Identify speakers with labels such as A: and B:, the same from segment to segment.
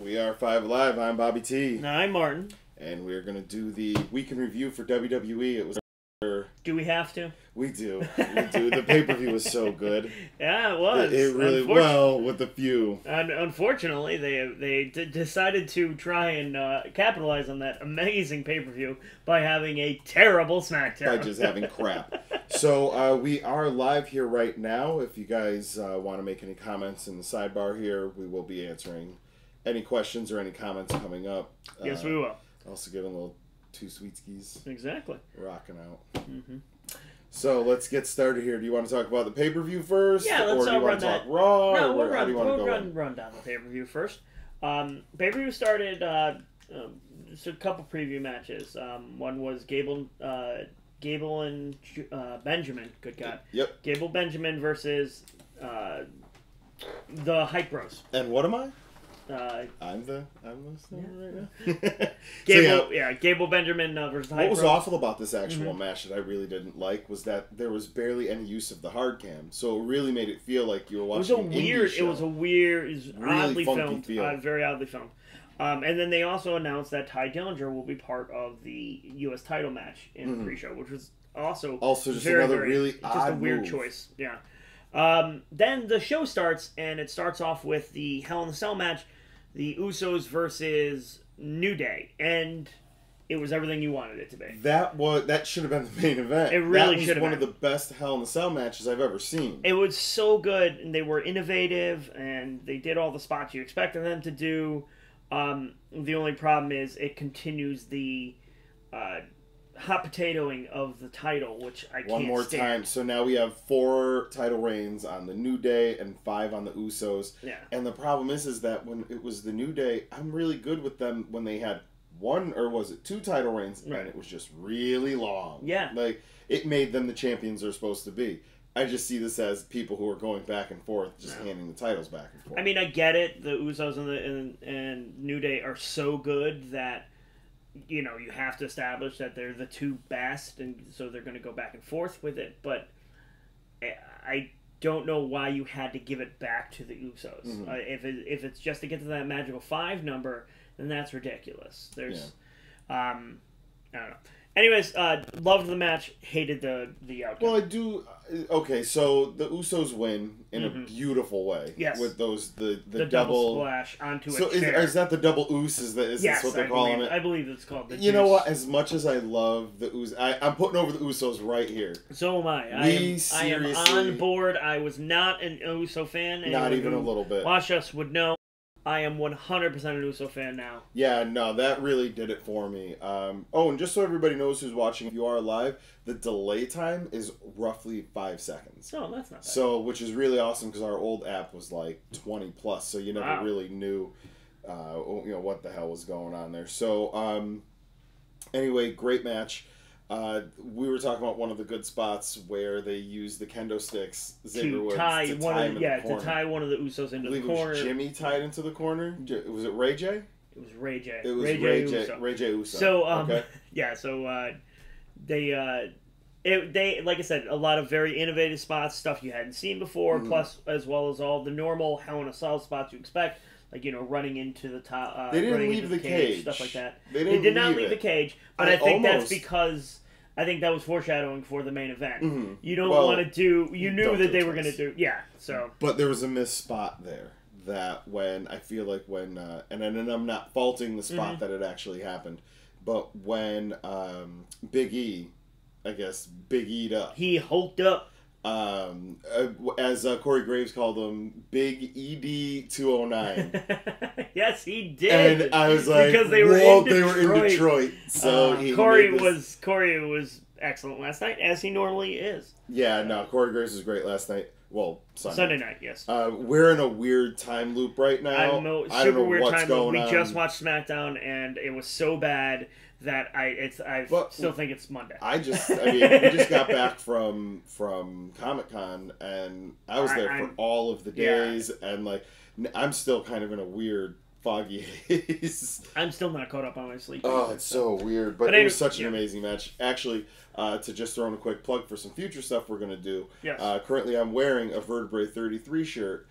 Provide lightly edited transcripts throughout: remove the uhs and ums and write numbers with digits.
A: We are 5 Live. I'm Bobby T.
B: No, I'm Martin.
A: And we're going to do the week in review for WWE. It was...
B: Do we have to?
A: We do. We do. The pay-per-view was so good.
B: Yeah, it was.
A: It really, well, with a few.
B: Unfortunately, they decided to try and capitalize on that amazing pay-per-view by having a terrible SmackDown.
A: By just having crap. So, we are live here right now. If you guys want to make any comments in the sidebar here, we will be answering any questions or any comments coming up.
B: Yes, we will.
A: Also giving a little two sweet skis.
B: Exactly.
A: Rocking out.
B: Mm-hmm.
A: So let's get started here. Do you want to talk about the pay-per-view first?
B: Yeah, let's
A: or do you want to talk Raw?
B: No, we'll run down the pay-per-view first. Pay-per-view started just a couple preview matches. One was Gable and Benjamin. Good God.
A: Yep.
B: Gable Benjamin versus the Hype Bros.
A: And what am I? I'm the right now.
B: Gable Benjamin versus the Hype
A: Bros. What was awful about this actual match that I really didn't like was that there was barely any use of the hard cam, so it really made it feel like you were watching an indie show.
B: It was really oddly filmed,
A: feel.
B: very oddly filmed. And then they also announced that Ty Dillinger will be part of the U.S. title match in the pre-show, which was also
A: just another really odd
B: just a weird
A: move.
B: choice. Yeah. Then the show starts, and it starts off with the Hell in a Cell match, the Usos versus New Day, and it was everything you wanted it to be.
A: That should have been the main event.
B: It really should have been
A: one of the best Hell in a Cell matches I've ever seen.
B: It was so good, and they were innovative, and they did all the spots you expected them to do. The only problem is it continues the hot potatoing of the title, which I can't stand.
A: One more time. So now we have 4 title reigns on the New Day and 5 on the Usos.
B: Yeah.
A: And the problem is that when it was the New Day, I'm really good with them when they had 1 or was it 2 title reigns,
B: right.
A: and it was just really long.
B: Yeah.
A: Like, it made them the champions they're supposed to be. I just see this as people who are going back and forth, just handing the titles back and forth.
B: I mean, I get it. The Usos and New Day are so good that, you know, you have to establish that they're the 2 best, and so they're going to go back and forth with it. But I don't know why you had to give it back to the Usos.
A: Mm-hmm.
B: If it's just to get to that magical 5 number, then that's ridiculous. There's, I don't know. Anyways, loved the match, hated the outcome.
A: Well, I do. Okay, so the Usos win in a beautiful way.
B: Yes.
A: With the
B: double splash onto a chair.
A: Is that the double oos? Is this what they're calling it?
B: I believe it's called the
A: You know what? As much as I love the Usos, I'm putting over the Usos right here.
B: So am I. I am on board. I was not an Uso fan.
A: Not even a little bit.
B: Watch us would know. I am 100% an Uso fan now.
A: Yeah, no, that really did it for me. And just so everybody knows who's watching, if you are live, the delay time is roughly 5 seconds.
B: Oh, that's not bad.
A: So, which is really awesome because our old app was like 20 plus, so you never really knew, what the hell was going on there. So, anyway, great match. We were talking about one of the good spots where they used the kendo sticks,
B: to tie one of the Usos into the corner.
A: It was Jimmy tied into the corner. Was it Ray J?
B: It was Ray J.
A: It was Ray J Uso.
B: So
A: okay.
B: Yeah. So they like I said, a lot of very innovative spots, stuff you hadn't seen before, plus as well as all the normal Hell in a Cell spots you expect. Like, running into the top.
A: They didn't leave the cage.
B: Stuff like that.
A: They
B: did not leave the cage, but I think that's because I think that was foreshadowing for the main event.
A: Mm-hmm.
B: You don't want to do. You knew that they were going to do. Yeah. So.
A: But there was a missed spot there. That when I feel like when and I'm not faulting the spot that it actually happened, but when Big E, I guess Big E'd up.
B: He hulked up.
A: As Corey Graves called him, Big ED 209.
B: Yes, he did.
A: And I was like,
B: because they were in
A: Detroit. So
B: Corey was excellent last night, as he normally is.
A: Yeah, no, Corey Graves was great last night. Well,
B: Sunday night, yes.
A: We're in a weird time loop right now.
B: I don't know, super weird time loop. We just watched SmackDown, and it was so bad that I still think it's Monday.
A: We just got back from Comic-Con, and I was there for all of the days, and like I'm still kind of in a weird foggy haze.
B: I'm still not caught up on my sleep.
A: Oh, it's so weird, but it was such an amazing match. Actually, to just throw in a quick plug for some future stuff we're gonna do.
B: Yes.
A: Currently, I'm wearing a Vertebrae 33 shirt.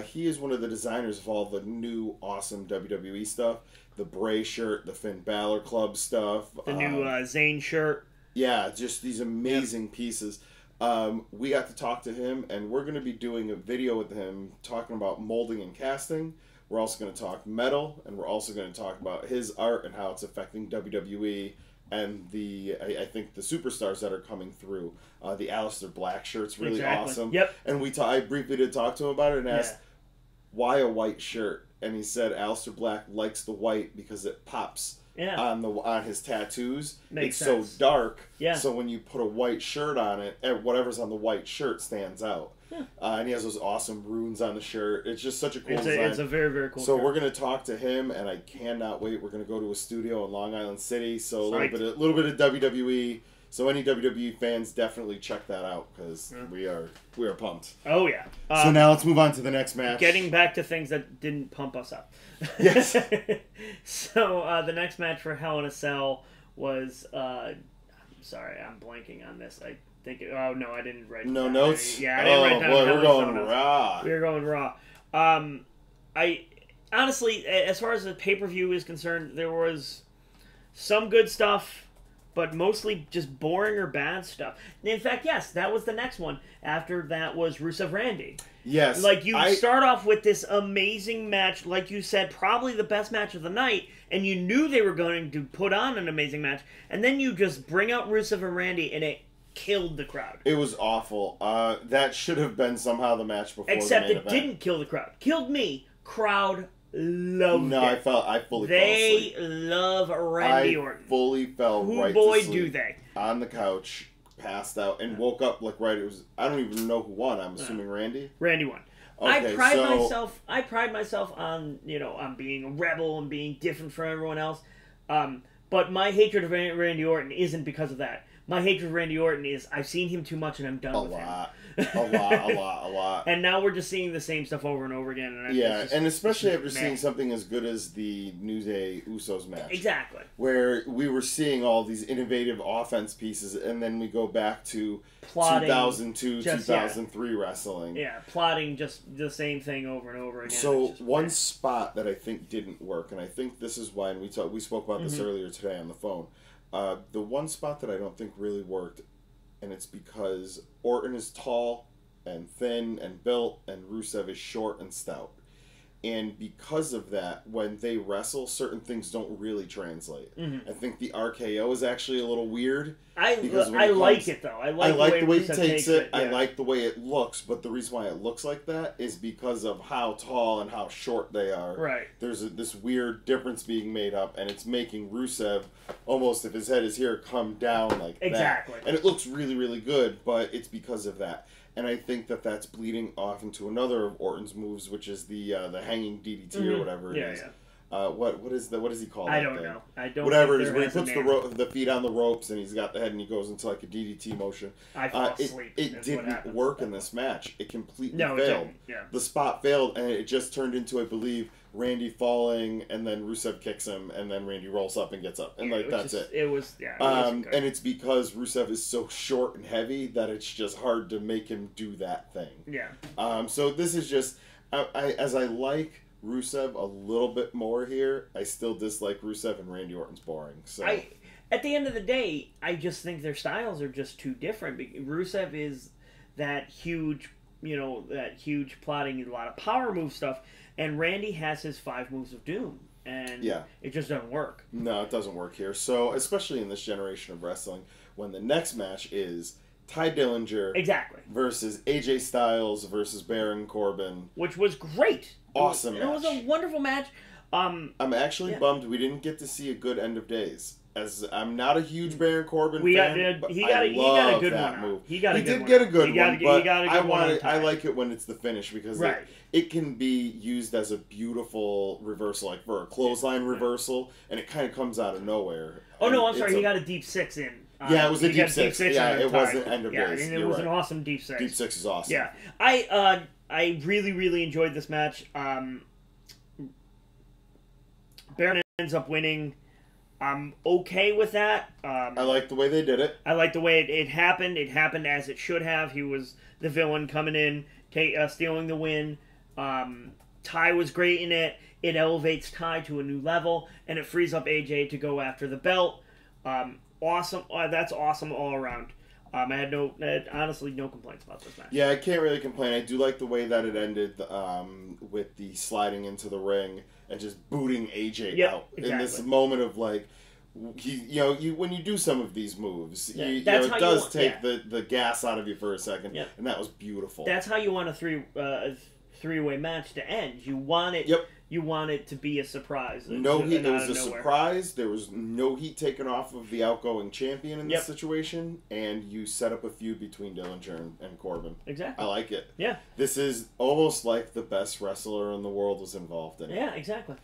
A: He is one of the designers of all the new awesome WWE stuff. The Bray shirt, the Finn Balor Club stuff.
B: The new Zayn shirt.
A: Yeah, just these amazing pieces. We got to talk to him, and we're going to be doing a video with him talking about molding and casting. We're also going to talk metal, and we're also going to talk about his art and how it's affecting WWE and I think the superstars that are coming through. The Aleister Black shirt's really awesome.
B: Yep.
A: And I briefly did talk to him about it and asked, why a white shirt? And he said Aleister Black likes the white because it pops on his tattoos.
B: Makes
A: sense. So dark.
B: Yeah.
A: So when you put a white shirt on it, whatever's on the white shirt stands out. And he has those awesome runes on the shirt. It's just such a cool design.
B: It's a very, very cool
A: So
B: shirt.
A: we're going to talk to him, and I cannot wait. We're going to go to a studio in Long Island City. So a little bit of WWE. So any WWE fans, definitely check that out because we are pumped.
B: Oh, yeah.
A: So now let's move on to the next match.
B: Getting back to things that didn't pump us up.
A: Yes.
B: So the next match for Hell in a Cell was... sorry, I'm blanking on this. I think... oh, no, I didn't write
A: No notes?
B: Yeah, I didn't write down.
A: Oh, boy, we're going raw.
B: We were going raw. Honestly, as far as the pay-per-view is concerned, there was some good stuff, but mostly just boring or bad stuff. In fact, yes, that was the next one. After that was Rusev Randy.
A: Yes.
B: Like, you start off with this amazing match, like you said, probably the best match of the night, and you knew they were going to put on an amazing match, and then you just bring out Rusev and Randy, and it killed the crowd.
A: It was awful. That should have been somehow the match before
B: Except
A: the main event.
B: Didn't kill the crowd. Killed me. Crowd loved it.
A: I fully fell asleep.
B: They love Randy Orton.
A: I fully fell right
B: boy,
A: to sleep
B: do they.
A: on the couch, passed out, and woke up like it was. I don't even know who won. I'm assuming Randy.
B: Randy won.
A: Okay,
B: I pride myself on on being a rebel and being different from everyone else. But my hatred of Randy Orton isn't because of that. My hatred of Randy Orton is I've seen him too much and I'm done with him.
A: A lot.
B: And now we're just seeing the same stuff over and over again. And
A: and especially after seeing something as good as the New Day Usos match.
B: Exactly.
A: Where we were seeing all these innovative offense pieces, and then we go back to
B: plotting,
A: 2002, 2003 wrestling.
B: Yeah, plotting just the same thing over and over again.
A: So one spot that I think didn't work, and I think this is why, and we spoke about this earlier today on the phone, the one spot that I don't think really worked, and it's because Orton is tall and thin and built, and Rusev is short and stout. And because of that, when they wrestle, certain things don't really translate. I think the RKO is actually a little weird.
B: I like it, though. I like the way he takes it.
A: I like the way it looks, but the reason why it looks like that is because of how tall and how short they are.
B: Right.
A: There's this weird difference being made up, and it's making Rusev, almost if his head is here, come down like that. And it looks really, really good, but it's because of that. And I think that that's bleeding off into another of Orton's moves, which is the hanging DDT or whatever it is. What is he called?
B: I don't know. I don't.
A: Whatever it is, where he puts the feet on the ropes and he's got the head and he goes into like a DDT motion.
B: I fall asleep.
A: It didn't work in this match. It completely failed.
B: It didn't. Yeah.
A: The spot failed, and it just turned into, I believe, Randy falling, and then Rusev kicks him, and then Randy rolls up and gets up, and that's it.
B: It was
A: and it's because Rusev is so short and heavy that it's just hard to make him do that thing.
B: Yeah.
A: So this is just, as I like Rusev a little bit more here, I still dislike Rusev, and Randy Orton's boring. So
B: at the end of the day, I just think their styles are just too different. Rusev is that huge, plotting, a lot of power move stuff. And Randy has his 5 moves of doom, and it just doesn't work.
A: No, it doesn't work here. So, especially in this generation of wrestling, when the next match is Ty Dillinger versus AJ Styles versus Baron Corbin,
B: which was great,
A: awesome.
B: It was a wonderful match.
A: I'm actually bummed we didn't get to see a good end of days. As I'm not a huge Baron Corbin fan, but
B: he got a good one.
A: Move.
B: He got a good one.
A: He did get a good one, but
B: I
A: like it when it's the finish because it can be used as a beautiful reversal, like for a clothesline reversal, and it kind of comes out of nowhere.
B: Oh no, I'm sorry. He got a deep 6 in.
A: Yeah, it was a deep six. Yeah, it wasn't end of days.
B: And it was an awesome deep 6.
A: Deep 6 is awesome.
B: Yeah, I really, really enjoyed this match. Baron ends up winning. I'm okay with that.
A: I like the way they did it.
B: I like the way it happened. It happened as it should have. He was the villain coming in, stealing the win. Ty was great in it. It elevates Ty to a new level, and it frees up AJ to go after the belt. Awesome. That's awesome all around. I had honestly no complaints about this match.
A: Yeah, I can't really complain. I do like the way that it ended with the sliding into the ring and just booting AJ out in this moment of like, when you do some of these moves, it does take the gas out of you for a second, and that was beautiful.
B: That's how you want a three-way match to end. You want it. You want it to be a surprise.
A: No heat. There was a surprise. There was no heat taken off of the outgoing champion in this situation, and you set up a feud between Dillinger and Corbin.
B: Exactly.
A: I like it.
B: Yeah.
A: This is almost like the best wrestler in the world was involved in it.
B: Yeah, exactly.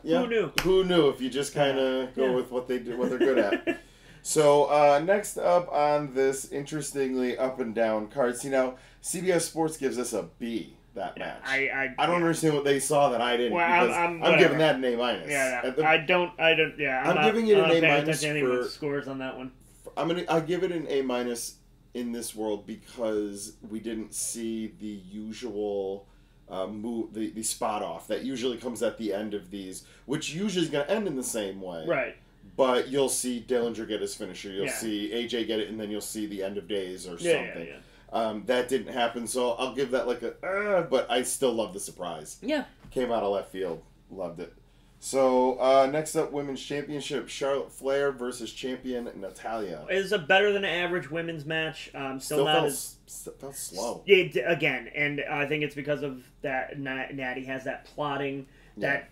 A: Yeah.
B: Who knew?
A: Who knew? If you just kind of go with what they're good at. So next up on this interestingly up and down card. See, now CBS Sports gives us a B. That match. I don't understand what they saw that I didn't.
B: Well,
A: because I'm giving that an A-.
B: Yeah, I don't. Yeah,
A: I'm giving it an A-
B: for scores on that one.
A: I give it an A- in this world because we didn't see the usual move, the spot off that usually comes at the end of these, which usually is going to end in the same way.
B: Right.
A: But you'll see Dillinger get his finisher. You'll see AJ get it, and then you'll see the end of days or something. Yeah. That didn't happen, so I'll give that like a... but I still love the surprise.
B: Yeah.
A: Came out of left field. Loved it. So, next up, Women's Championship. Charlotte Flair versus champion Natalya.
B: It's a better than average women's match. Still not
A: felt slow.
B: Again, and I think it's because of that Natty has that plotting, that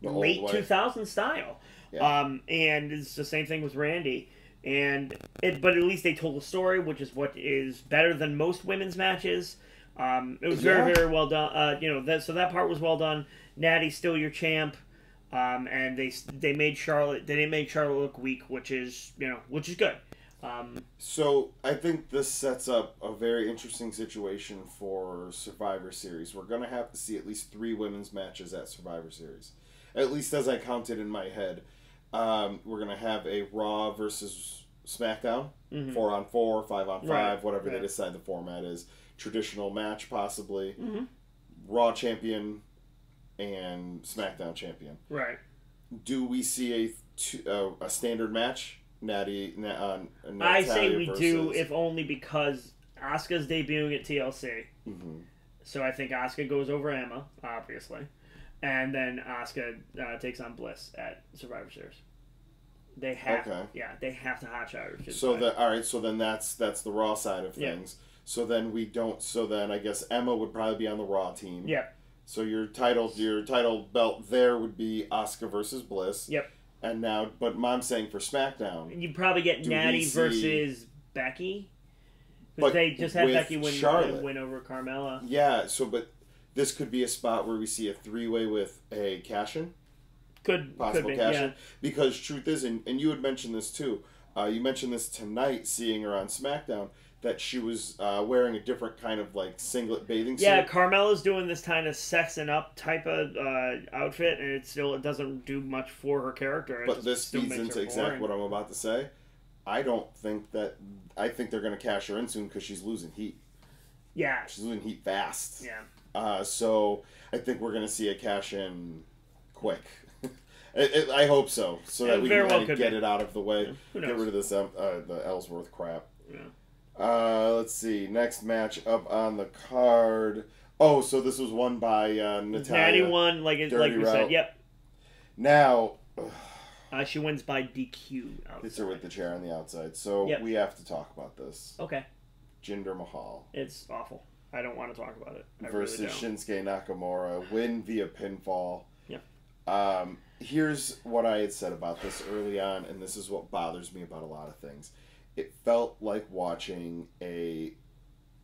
B: late 2000 style. Yeah. And it's the same thing with Randy. But at least they told a story, which is what is better than most women's matches. It was very, very well done. So that part was well done. Natty's still your champ, and they made Charlotte. They didn't make Charlotte look weak, which is good.
A: So I think this sets up a very interesting situation for Survivor Series. We're gonna have to see at least 3 women's matches at Survivor Series, at least as I counted in my head. We're gonna have a Raw versus SmackDown, 4-on-4, 5-on-5, whatever they decide the format is. Traditional match, possibly. Raw champion and SmackDown champion.
B: Right.
A: Do we see a standard match? Natalia
B: I say we do, if only because Asuka's debuting at TLC. So I think Asuka goes over Emma, obviously. And then Asuka takes on Bliss at Survivor Series. They have, they have to hotshot her.
A: So then that's the Raw side of things. So then I guess Emma would probably be on the Raw team.
B: Yep.
A: So your title belt there would be Asuka versus Bliss.
B: Yep.
A: And now, but Mom's saying for SmackDown,
B: you'd probably get Natty versus Becky. But they just had Becky win over Carmella.
A: Yeah. But this could be a spot where we see a 3-way with a cash-in. Possible cash-in. Because truth is, and you had mentioned this too, you mentioned this tonight, seeing her on SmackDown, that she was wearing a different kind of like singlet bathing suit.
B: Yeah, Carmella's doing this kind of sexing up type of outfit, and it doesn't do much for her character.
A: But this feeds into exactly what I'm about to say. I think they're going to cash her in soon because she's losing heat.
B: Yeah.
A: She's losing heat fast.
B: Yeah.
A: So I think we're going to see a cash in quick. I hope so, so that we can kind of get it out of the way.
B: Who knows?
A: Get rid of this the Ellsworth crap.
B: Yeah.
A: Let's see. Next match up on the card. Oh, so this was won by Natalya.
B: Natty won, like we said. Yep.
A: Now,
B: she wins by DQ.
A: Hits her with the chair on the outside. So we have to talk about this.
B: Okay.
A: Jinder Mahal.
B: It's awful. I don't want to talk about it.
A: Versus really Shinsuke Nakamura. Win via pinfall.
B: Yeah.
A: Here's what I had said about this early on, and this is what bothers me about a lot of things. It felt like watching a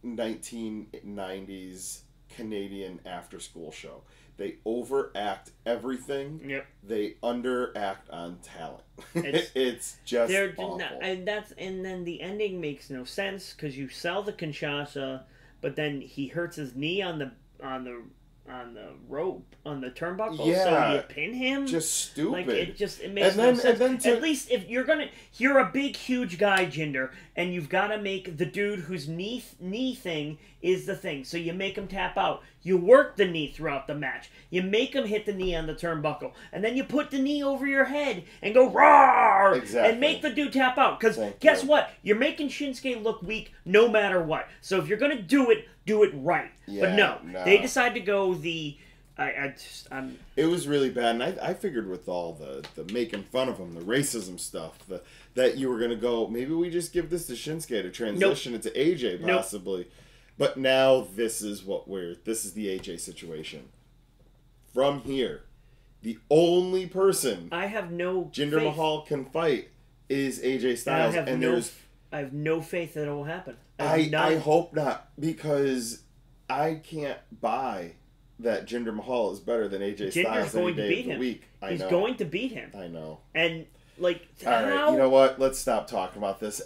A: 1990s Canadian after-school show. They overact everything.
B: Yep.
A: They underact on talent. It's just awful.
B: And then the ending makes no sense because you sell the Kinshasa, but then he hurts his knee on the rope on the turnbuckle,
A: Yeah,
B: so you pin him.
A: Just stupid.
B: Like it makes no sense. At least if you're a big, huge guy, Jinder, and you've got to make the dude whose knee thing is the thing. So you make him tap out. You work the knee throughout the match. You make him hit the knee on the turnbuckle, and then you put the knee over your head and go roar, and make the dude tap out. Because guess what? You're making Shinsuke look weak no matter what. So if you're gonna do it right. Yeah, but no, they decide to go the.
A: It was really bad, and I figured with all the making fun of him, the racism stuff, that you were gonna go. Maybe we just give this to Shinsuke to transition it to AJ possibly. Nope. But now this is the AJ situation. From here, the only person
B: I have no
A: Jinder Mahal can fight is AJ Styles,
B: I have no faith that it will happen.
A: I hope not, because I can't buy that Jinder Mahal is better than AJ Styles any day of the week.
B: He's going to beat him.
A: I know.
B: And like,
A: all right, you know what? Let's stop talking about this.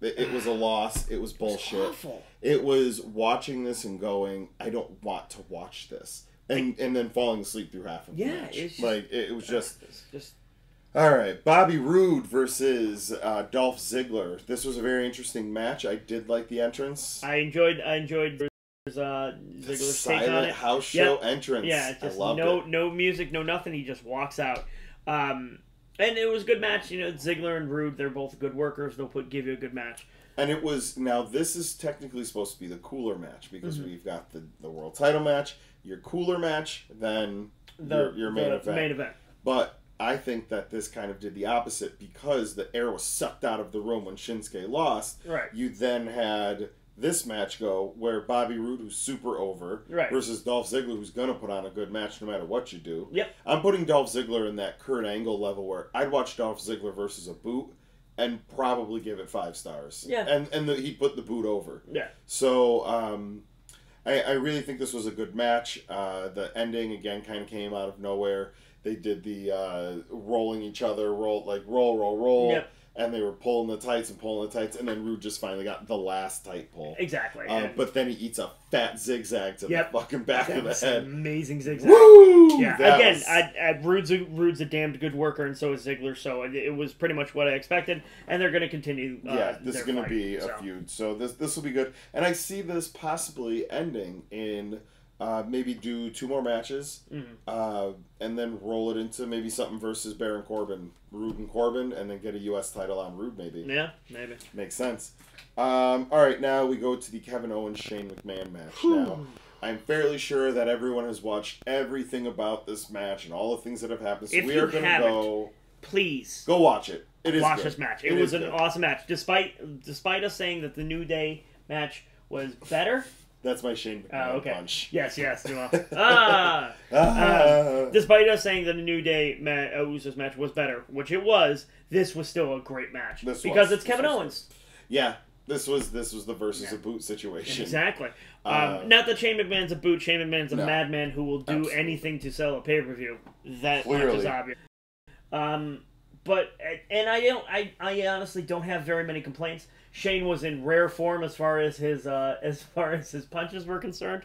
A: It was a loss. It was bullshit.
B: It's awful.
A: It was watching this and going, I don't want to watch this, and then falling asleep through half of the match. It was just. All right, Bobby Roode versus Dolph Ziggler. This was a very interesting match. I did like the entrance.
B: I enjoyed Ziggler's take on it.
A: House show entrance.
B: Yeah, just
A: I loved it.
B: No music, no nothing. He just walks out. And it was a good match. You know, Ziggler and Roode, they're both good workers. They'll give you a good match.
A: And it was, now this is technically supposed to be the cooler match, because we've got the world title match, your cooler match, then your main event. But I think that this kind of did the opposite, because the air was sucked out of the room when Shinsuke lost.
B: Right.
A: You then had this match go where Bobby Roode, who's super over, versus Dolph Ziggler, who's going to put on a good match no matter what you do.
B: Yep.
A: I'm putting Dolph Ziggler in that Kurt Angle level where I'd watch Dolph Ziggler versus a boot and probably give it 5 stars.
B: Yeah.
A: And he put the boot over.
B: Yeah.
A: So I really think this was a good match. The ending, again, kind of came out of nowhere. They did the rolling each other, roll.
B: Yep.
A: And they were pulling the tights, and then Roode just finally got the last tight pull.
B: Exactly.
A: But then he eats a fat zigzag to the fucking back of the head.
B: Amazing zigzag.
A: Woo!
B: Yeah. Again, Roode's a damned good worker, and so is Ziggler. So it was pretty much what I expected, and they're going to continue.
A: This is going to be a feud. So this will be good, and I see this possibly ending in. Maybe do 2 more matches, and then roll it into maybe something versus Baron Corbin, Roode and Corbin, and then get a U.S. title on Roode, maybe.
B: Yeah, maybe.
A: Makes sense. All right, now we go to the Kevin Owens-Shane McMahon match. Now, I'm fairly sure that everyone has watched everything about this match and all the things that have happened, so we are going to go...
B: Please.
A: Go watch it.
B: Watch this match. It was an awesome match. Despite us saying that the New Day match was better...
A: That's my Shane McMahon punch.
B: Yes. Despite us saying that the New Day Usos match was better, which it was, this was still a great match because it's Kevin Owens.
A: Yeah, this was the versus a boot situation.
B: Exactly. Not that Shane McMahon's a boot. Shane McMahon's a madman who will do anything to sell a pay-per-view. That much is obvious. But I honestly don't have very many complaints. Shane was in rare form as far as his punches were concerned.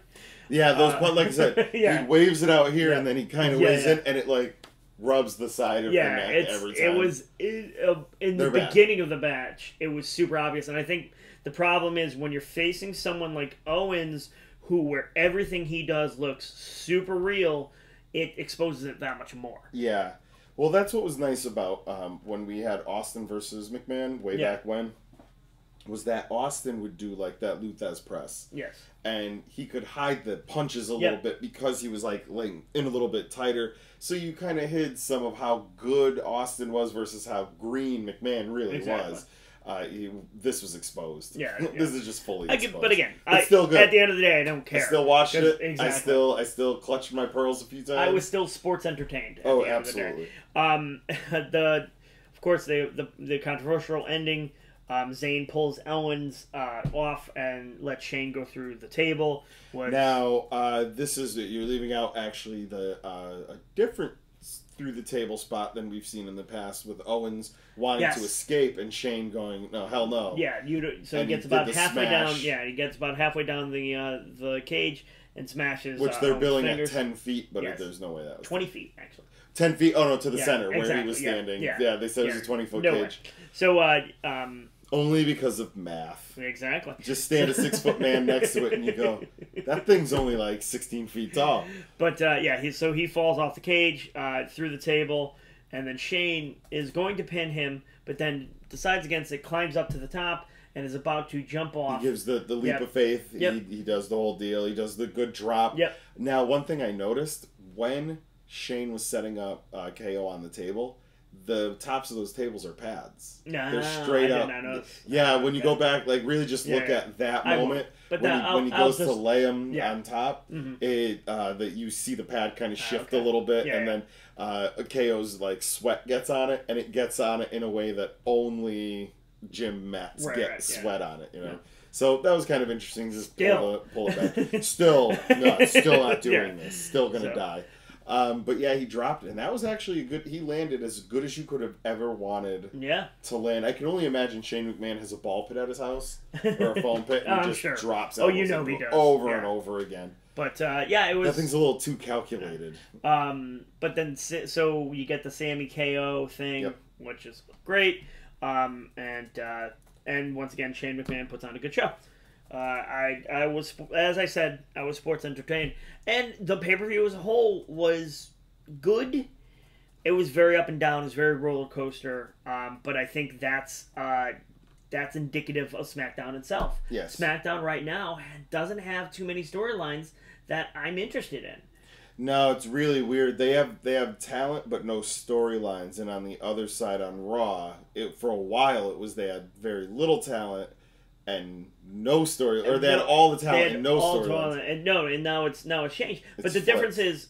B: Yeah,
A: those like I said, he waves it out here and then he kind of waves in and it like rubs the side of the neck every time.
B: It was in the beginning of the match. It was super obvious, and I think the problem is when you're facing someone like Owens, where everything he does looks super real, it exposes it that much more.
A: Yeah, well, that's what was nice about when we had Austin versus McMahon way back when. Was that Austin would do like that Luthez press.
B: Yes.
A: And he could hide the punches a little bit because he was like laying in a little bit tighter. So you kind of hid some of how good Austin was versus how green McMahon really was. This was exposed.
B: Yeah.
A: This is just fully exposed.
B: But again,
A: it's still good.
B: At the end of the day, I don't care.
A: I still watched it.
B: Exactly.
A: I still clutched my pearls a few times.
B: I was still sports entertained. At
A: the
B: end
A: absolutely.
B: Of the day. Of course, the controversial ending. Zayn pulls Owens off and lets Shane go through the table.
A: Now, this is you're leaving out actually a different through the table spot than we've seen in the past with Owens wanting to escape and Shane going, no, hell no.
B: Yeah, so he gets about halfway down. Yeah, he gets about halfway down the cage, and smashes.
A: Which they're billing
B: fingers.
A: at 10 feet, but
B: Yes.
A: there's no way that was
B: 20 feet actually.
A: 10 feet. Oh no, to the
B: Yeah,
A: center where
B: exactly.
A: he was standing.
B: Yeah,
A: Yeah, they said it was a 20-foot
B: No way.
A: cage.
B: So
A: Only because of math.
B: exactly.
A: Just stand a 6-foot man next to it, and you go, that thing's only like 16 feet tall.
B: But so he falls off the cage through the table, and then Shane is going to pin him, but then decides against it, climbs up to the top, and is about to jump off.
A: He gives the leap of faith.
B: Yep.
A: He does the whole deal. He does the good drop.
B: Yep.
A: Now, one thing I noticed, when Shane was setting up KO on the table, the tops of those tables are pads.
B: No,
A: they're straight up. Yeah, when you go back, like really just look at that moment.
B: But
A: when he goes to lay him on top,
B: Mm-hmm.
A: that you see the pad kind of shift a little bit, and then KO's like sweat gets on it, and it gets on it in a way that only gym mats get sweat on it. You know. Yeah. So that was kind of interesting. Just pull it back. Still not doing this. Still gonna die. But yeah, he dropped it, and that was actually a good. He landed as good as you could have ever wanted. To land. I can only imagine Shane McMahon has a ball pit at his house or a foam pit, and he just drops out.
B: He does
A: over and over again.
B: But it was.
A: That thing's a little too calculated.
B: But then so you get the Sammy KO thing, which is great. And once again, Shane McMahon puts on a good show. I was, as I said, I was sports entertained, and the pay-per-view as a whole was good. It was very up and down. It was very roller coaster. But I think that's indicative of SmackDown itself.
A: Yes.
B: SmackDown right now doesn't have too many storylines that I'm interested in.
A: No, it's really weird. They have talent but no storylines, and on the other side on Raw, for a while it was they had very little talent and no story, or they had all the talent and no storylines.
B: And now it's changed. But the difference is,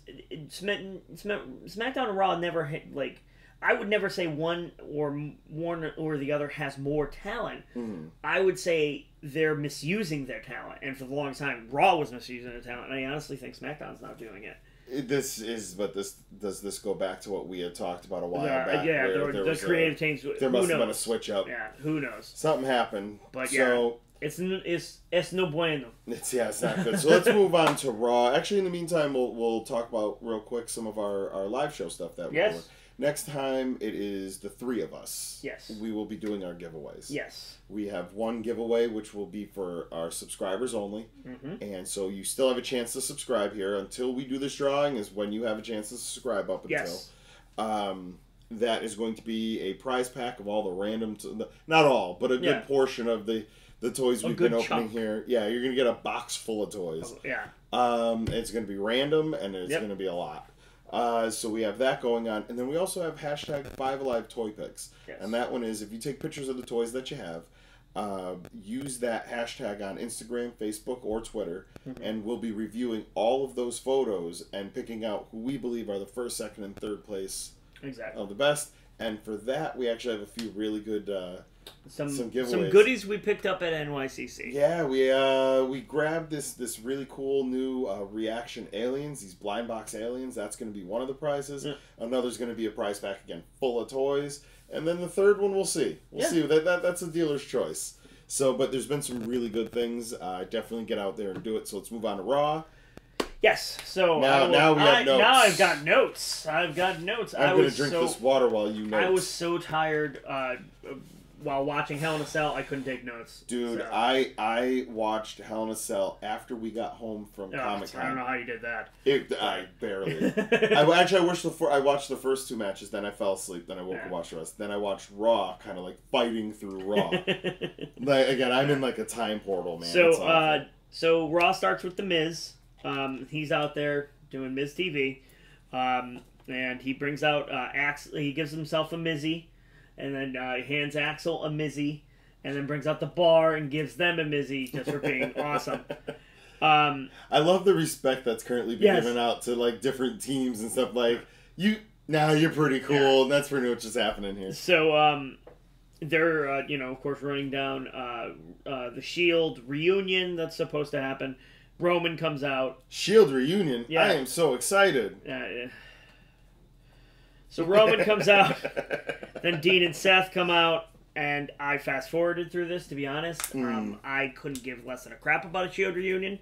B: SmackDown and Raw never hit, like, I would never say one or the other has more talent.
A: Mm-hmm.
B: I would say they're misusing their talent, and for the longest time, Raw was misusing their talent. And I honestly think SmackDown's not doing it.
A: Does this go back to what we had talked about a while back?
B: Yeah, the creative teams.
A: There must have been a switch up.
B: Yeah, who knows?
A: Something happened.
B: But
A: so,
B: it's no bueno.
A: It's not good. So let's move on to Raw. Actually, in the meantime, we'll talk about real quick some of our live show stuff that we're doing. Next time, it is the three of us.
B: Yes.
A: We will be doing our giveaways.
B: Yes.
A: We have one giveaway, which will be for our subscribers only.
B: Mm-hmm.
A: And so you still have a chance to subscribe here. Until we do this drawing is when you have a chance to subscribe up until.
B: Yes.
A: That is going to be a prize pack of all the random... not all, but a good portion of the toys we've been opening here. Yeah, you're going to get a box full of toys.
B: Yeah.
A: It's going to be random, and it's going to be a lot. So we have that going on, and then we also have hashtag 5Alive Toy Picks, and that one is if you take pictures of the toys that you have, use that hashtag on Instagram, Facebook, or Twitter, and we'll be reviewing all of those photos and picking out who we believe are the first, second, and third place of the best. And for that, we actually have a few really good some giveaways.
B: Some goodies we picked up at NYCC.
A: Yeah, we grabbed this really cool new reaction aliens, these blind box aliens. That's going to be one of the prizes. Yeah. Another's going to be a prize pack again full of toys, and then the third one we'll see. We'll see. That's a dealer's choice. So, but there's been some really good things. Definitely get out there and do it. So let's move on to Raw.
B: Yes. So
A: now we have notes.
B: Now I've got notes. I'm going to
A: drink this water while you note.
B: I was so tired while watching Hell in a Cell. I couldn't take notes.
A: Dude, so. I watched Hell in a Cell after we got home from Comic-Con.
B: I don't know how you did that.
A: I barely. I watched the first two matches, then I fell asleep, then I woke and watched the rest. Then I watched Raw, kind of like fighting through Raw. Again, I'm in like a time portal, man.
B: So Raw starts with The Miz. He's out there doing Miz TV, and he brings out Axel. He gives himself a Mizzy, and then he hands Axel a Mizzy, and then brings out the bar and gives them a Mizzy just for being awesome.
A: I love the respect that's currently being given out to like different teams and stuff. Like you're pretty cool, and that's pretty much what's happening here.
B: So they're of course running down the Shield reunion that's supposed to happen. Roman comes out.
A: Shield reunion? Yeah. I am so excited.
B: So Roman comes out. Then Dean and Seth come out. And I fast-forwarded through this, to be honest. I couldn't give less than a crap about a Shield reunion.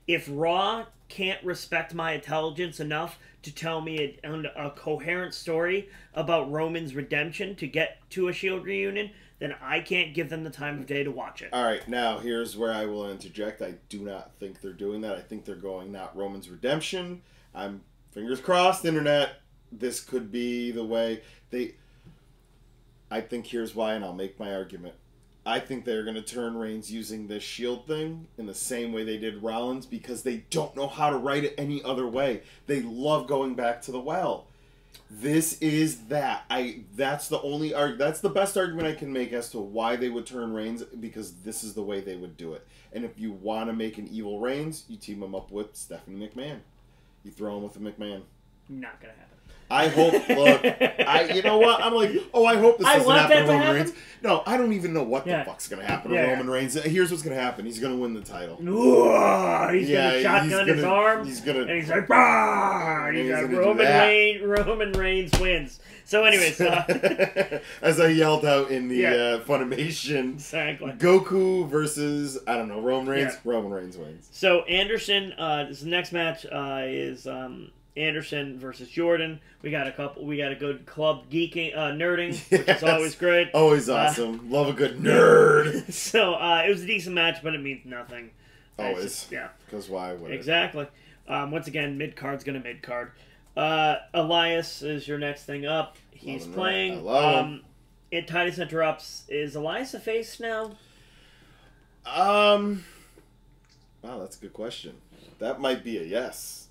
B: if Raw can't respect my intelligence enough to tell me a coherent story about Roman's redemption to get to a Shield reunion, then I can't give them the time of day to watch it.
A: All right, now here's where I will interject. I do not think they're doing that. I think they're going not Roman's redemption. I'm fingers crossed, internet. This could be the way they. I think here's why, and I'll make my argument. I think they're going to turn Reigns using this Shield thing in the same way they did Rollins because they don't know how to write it any other way. They love going back to the well. This is that. That's the best argument I can make as to why they would turn Reigns, because this is the way they would do it. And if you want to make an evil Reigns, you team him up with Stephanie McMahon. You throw him with a McMahon.
B: Not going to happen.
A: I hope. Look, you know what? I'm like, I hope this doesn't happen to Roman Reigns. No, I don't even know what the fuck's gonna happen to Roman Reigns. Here's what's gonna happen: he's gonna win the title.
B: Ooh, he's gonna shotgun his arm.
A: And he's
B: like, bah! And he's like, Roman Reigns wins. So, anyways,
A: as I yelled out in the Funimation,
B: exactly.
A: Goku versus Roman Reigns. Yeah. Roman Reigns wins.
B: So Anderson, this next match is. Anderson versus Jordan. We got a good club geeking, nerding, which is always great.
A: Always awesome. Love a good nerd.
B: So it was a decent match, but it means nothing.
A: Always. Because why would it?
B: Exactly. Once again, mid-card's going to mid-card. Elias is your next thing up. He's playing.
A: I love him.
B: Titus interrupts. Is Elias a face now?
A: Wow, that's a good question. That might be a yes.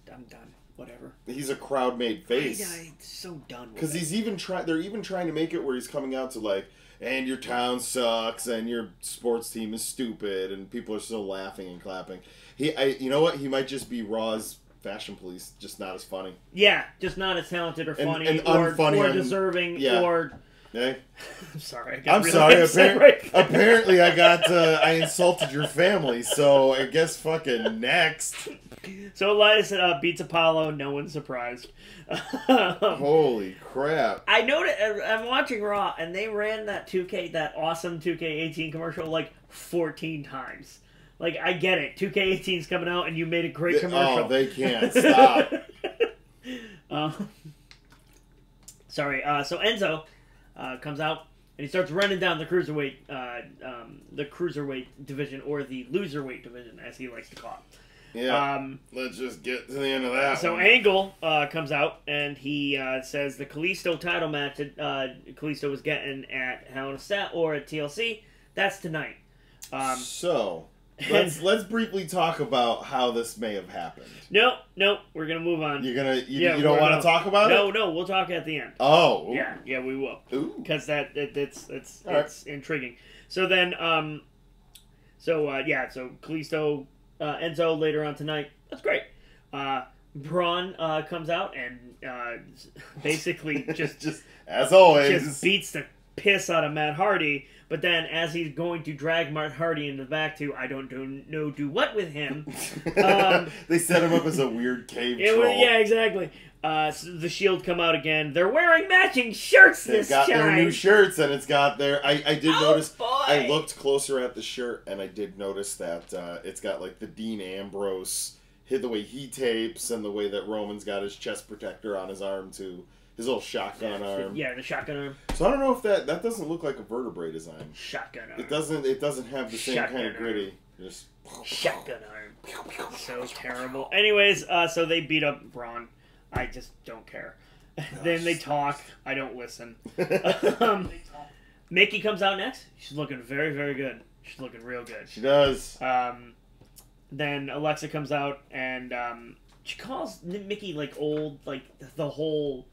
B: I'm done. Whatever.
A: He's a crowd-made face.
B: I'm so done with it.
A: Because they're even trying to make it where he's coming out to like, and your town sucks, and your sports team is stupid, and people are still laughing and clapping. You know what? He might just be Raw's fashion police, just not as funny.
B: Yeah, just not as talented or funny,
A: and
B: or
A: unfunny,
B: or deserving, or...
A: Hey?
B: I'm sorry.
A: Apparently, I insulted your family, so I guess fucking next.
B: So Elias beats Apollo. No one's surprised.
A: Holy crap!
B: I noticed. I'm watching Raw, and they ran that awesome 2K18 commercial like 14 times. Like, I get it. 2K18's coming out, and you made a great commercial.
A: Oh, they can't stop.
B: Sorry. So Enzo comes out, and he starts running down the cruiserweight division, or the loserweight division, as he likes to call it.
A: Yeah. Let's just get to the end of that.
B: So Angle comes out, and he says the Kalisto title match that Kalisto was getting at Hell in a Cell or at TLC, that's tonight.
A: Let's briefly talk about how this may have happened.
B: No, we're gonna move on.
A: You don't want to talk about it?
B: No, we'll talk at the end.
A: Oh,
B: yeah, we will. Because it's intriguing. So then, so Kalisto, Enzo later on tonight. That's great. Braun comes out and basically just
A: as always
B: just beats the piss out of Matt Hardy. But then, as he's going to drag Matt Hardy in the back to I don't know do what with him,
A: they set him up as a weird cave troll.
B: Yeah, exactly. So the Shield come out again. They're wearing matching shirts this time.
A: They've got their new shirts, and it's got their... I did notice... Boy. I looked closer at the shirt, and I did notice that it's got, like, the Dean Ambrose... the way he tapes, and the way that Roman's got his chest protector on his arm, too. His little shotgun arm.
B: Yeah, the shotgun arm.
A: So I don't know if that doesn't look like a vertebrae design.
B: Shotgun arm.
A: It doesn't have the same kind of gritty. Just...
B: Shotgun arm. So terrible. Anyways, so they beat up Braun. I just don't care. Then they talk. I don't listen. Mickey comes out next. She's looking very, very good. She's looking real good.
A: She does.
B: Then Alexa comes out, and she calls Mickey, like, old, like, the whole...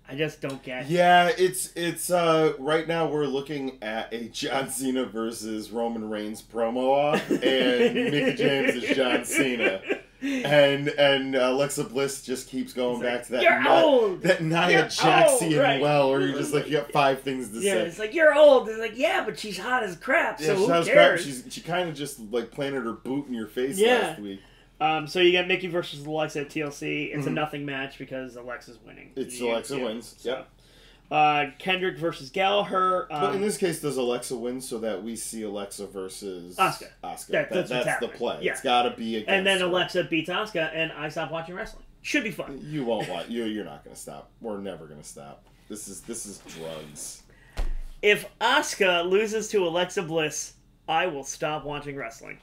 B: I just don't get it.
A: Yeah, it's right now we're looking at a John Cena versus Roman Reigns promo off, and Mickey James is John Cena. And Alexa Bliss just keeps going back to that.
B: You're old.
A: That Nia Jaxian where you're just like, you got 5 things to say.
B: Yeah, it's like, you're old. It's like, yeah, but she's hot as crap.
A: Yeah,
B: so
A: she's
B: who
A: hot
B: cares?
A: as crap. She kind of just like planted her boot in your face last week.
B: So you got Mickey versus Alexa at TLC. It's a nothing match because Alexa's winning.
A: Alexa wins.
B: So. Kendrick versus Gallagher.
A: But in this case, does Alexa win so that we see Alexa versus
B: Asuka?
A: That's the play.
B: Yeah.
A: It's got to be against
B: and then
A: her.
B: Alexa beats Asuka, and I stop watching wrestling. Should be fun.
A: You won't watch. You're not going to stop. We're never going to stop. This is drugs.
B: If Asuka loses to Alexa Bliss, I will stop watching wrestling.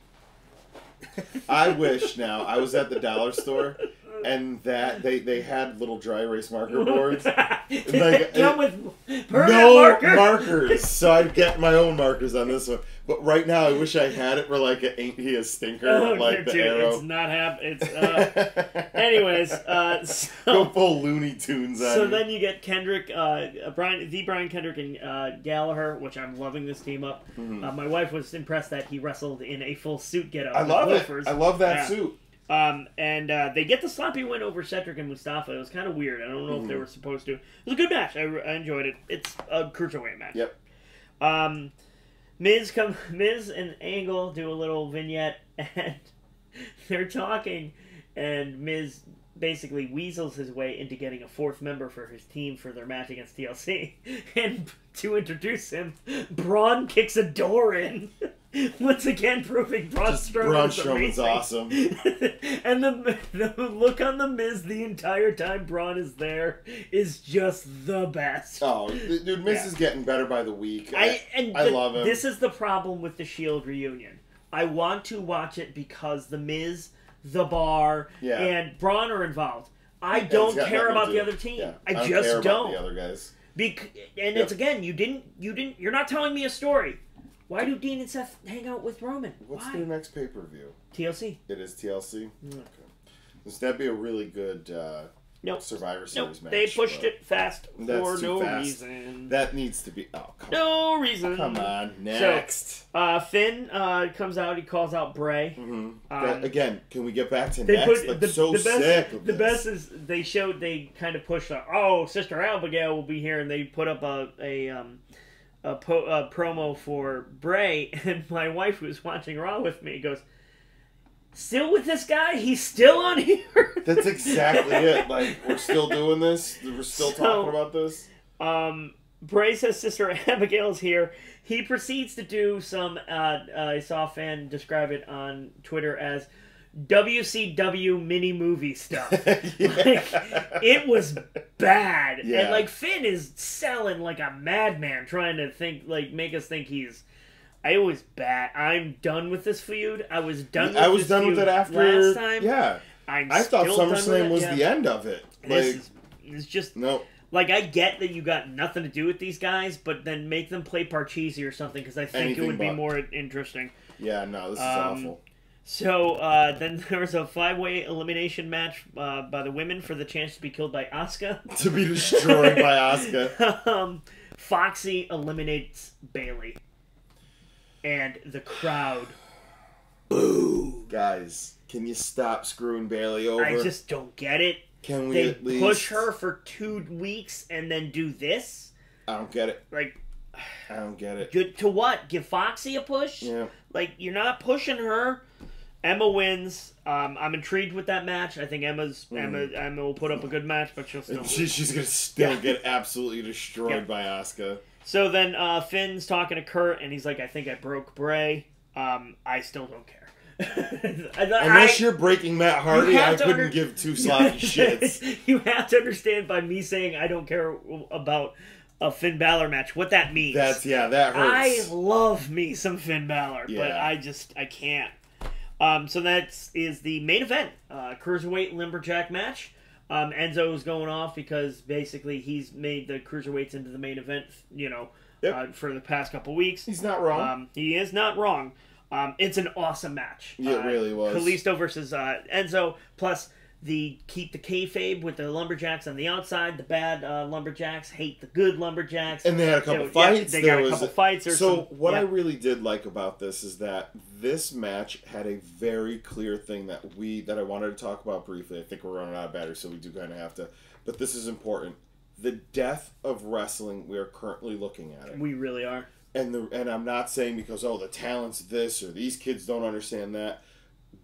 A: I wish now I was at the dollar store and that they had little dry erase marker boards.
B: Like, come with
A: no markers, so I'd get my own markers on this one. But right now, I wish I had it for like an ain't he a stinker, like the arrow.
B: It's not happening. Anyways, so,
A: go full Looney Tunes.
B: So then you get Kendrick, Brian Kendrick and Gallagher, which I'm loving this team up.
A: Mm-hmm.
B: My wife was impressed that he wrestled in a full suit getup.
A: I love it. I love that suit.
B: And they get the sloppy win over Cedric and Mustafa. It was kind of weird. I don't know if they were supposed to. It was a good match. I enjoyed it. It's a cruiserweight match.
A: Yep.
B: Miz and Angle do a little vignette, and they're talking, and Miz basically weasels his way into getting a fourth member for his team for their match against TLC. And to introduce him, Braun kicks a door in. Once again, proving Braun Strowman's
A: awesome.
B: And the look on the Miz the entire time Braun is there is just the best.
A: Oh, dude, Miz is getting better by the week. I love him.
B: This is the problem with the Shield reunion. I want to watch it because the Miz, the Bar, and Braun are involved. I don't care about the other team.
A: Yeah.
B: I just don't.
A: About the other guys.
B: It's again, you're not telling me a story. Why do Dean and Seth hang out with Roman?
A: What's their next pay-per-view?
B: TLC.
A: It is TLC? Okay. That'd be a really good Survivor Series match.
B: They pushed it fast for no reason.
A: That needs to be... Oh, come on.
B: No reason.
A: Come on. Next.
B: So, Finn comes out. He calls out Bray.
A: Mm-hmm. Again, can we get back to next? Sick of
B: the best is they kind of pushed Sister Abigail will be here, and they put up a promo for Bray, and my wife, who was watching Raw with me, goes, "Still with this guy? He's still on here?"
A: That's exactly it. Like, we're still doing this? We're still talking about this?
B: Bray says Sister Abigail's here. He proceeds to do some, I saw a fan describe it on Twitter as WCW mini movie stuff. It was bad.
A: Yeah.
B: And Finn is selling like a madman, trying to make us think he's... It was bad. I'm done with this feud. I was done with it after
A: last time. Yeah. I thought SummerSlam was the end of it.
B: It's just...
A: No.
B: I get that you got nothing to do with these guys, but then make them play Parcheesi or something, because I think it would be more interesting.
A: Yeah, no, this is awful.
B: So, then there was a 5-way elimination match by the women for the chance to be killed by Asuka.
A: To be destroyed by Asuka.
B: Foxy eliminates Bayley. And the crowd... Boo!
A: Guys, can you stop screwing Bayley over?
B: I just don't get it.
A: Can we at least...
B: push her for 2 weeks and then do this?
A: I don't get it. I don't get it.
B: To what? Give Foxy a push?
A: Yeah.
B: You're not pushing her. Emma wins. I'm intrigued with that match. I think Emma will put up a good match, but she'll still...
A: She's going to still get absolutely destroyed by Asuka.
B: So then Finn's talking to Kurt, and he's like, "I think I broke Bray. I still don't care."
A: Unless you're breaking Matt Hardy, I couldn't give 2 sloppy shits.
B: You have to understand by me saying I don't care about a Finn Balor match what that means.
A: That hurts.
B: I love me some Finn Balor, but I can't. So that is the main event, Cruiserweight Lumberjack match. Enzo's going off because basically he's made the Cruiserweights into the main event, for the past couple weeks.
A: He's not wrong.
B: He is not wrong. It's an awesome match.
A: It really was.
B: Kalisto versus Enzo, plus keep the kayfabe with the Lumberjacks on the outside. The bad Lumberjacks hate the good Lumberjacks.
A: And they had a couple fights.
B: They got a couple fights.
A: I really did like about this is that this match had a very clear thing that I wanted to talk about briefly. I think we're running out of battery, so we do kind of have to. But this is important. The death of wrestling, we are currently looking at it.
B: We really are.
A: And I'm not saying because, the talent's this or these kids don't understand that.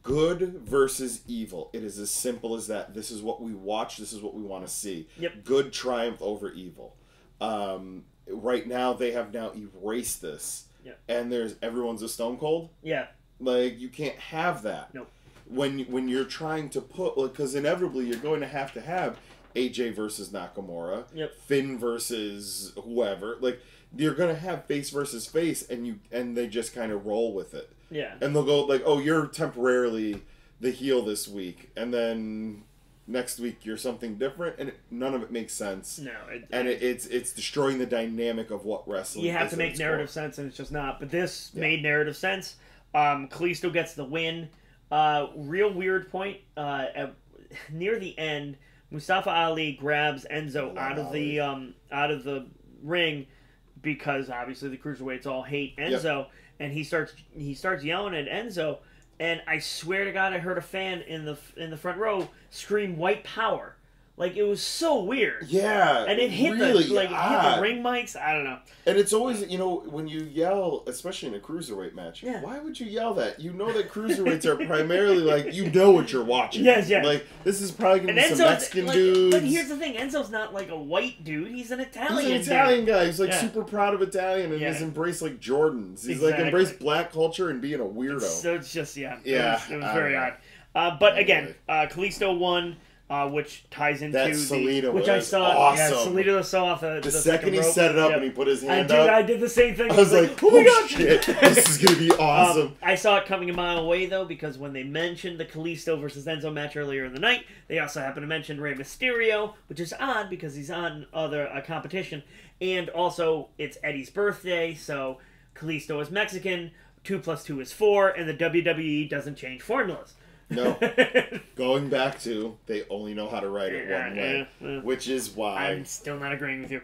A: Good versus evil. It is as simple as that. This is what we watch. This is what we want to see.
B: Yep.
A: Good triumph over evil. Right now, they have now erased this.
B: Yeah.
A: And everyone's a Stone Cold.
B: Yeah.
A: Like, you can't have that.
B: Nope.
A: When you're trying to put, because inevitably you're going to have AJ versus Nakamura,
B: yep.
A: Finn versus whoever. Like, you're going to have face versus face, and they just kind of roll with it.
B: Yeah.
A: And they'll go like, oh, you're temporarily the heel this week, and then next week you're something different, and none of it makes sense.
B: No.
A: It's destroying the dynamic of what wrestling is.
B: You have to make narrative sense, and it's just not. But this made narrative sense. Kalisto gets the win. Real weird point. Near the end, Mustafa Ali grabs Enzo out of the ring because obviously the cruiserweights all hate Enzo, and he starts yelling at Enzo. And I swear to God, I heard a fan in the front row scream "White Power." Like, it was so weird.
A: Yeah.
B: And it hit
A: really
B: hit the ring mics. I don't know.
A: And it's always, when you yell, especially in a cruiserweight match, why would you yell that? You know that cruiserweights are primarily like, you know what you're watching.
B: Yes.
A: Like, this is probably going to be some Mexican dudes.
B: But here's the thing, Enzo's not like a white dude. He's an Italian
A: He's an Italian guy. He's like super proud of Italian, and he's embraced like Jordans. He's like embraced black culture and being a weirdo.
B: So it's just, it was very odd. But again, Kalisto won. Which ties into which I saw.
A: Awesome.
B: Yeah, Salito saw off the
A: second he set it up and he put his hand
B: up.
A: I
B: did the same thing.
A: I was like, oh my god, shit, this is gonna be awesome.
B: I saw it coming a mile away though, because when they mentioned the Kalisto versus Enzo match earlier in the night, they also happened to mention Rey Mysterio, which is odd because he's on other competition, and also it's Eddie's birthday, so Kalisto is Mexican. 2 + 2 is 4, and the WWE doesn't change formulas.
A: No. Going back to, they only know how to write it one way. Which is why...
B: I'm still not agreeing with you.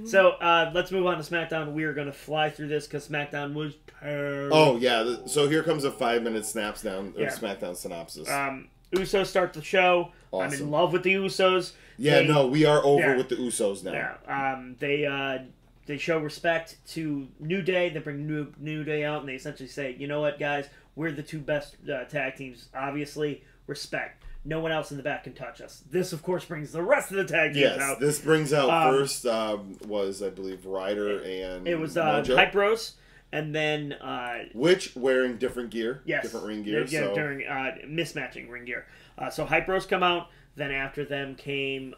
B: So, let's move on to SmackDown. We are going to fly through this because SmackDown was terrible.
A: Oh, yeah. So here comes a 5-minute SmackDown synopsis.
B: Usos start the show. Awesome. I'm in love with the Usos.
A: We are over with the Usos now.
B: Yeah. They show respect to New Day. They bring New Day out, and they essentially say, you know what, guys? We're the two best tag teams. Obviously, respect. No one else in the back can touch us. This, of course, brings the rest of the tag teams out.
A: Yes, this brings out first was, I believe, Ryder and
B: it was
A: Mojo.
B: Hype Bros, and then...
A: which wearing different gear.
B: Yes.
A: Different ring gear.
B: During mismatching ring gear. So Hype Bros come out. Then after them came...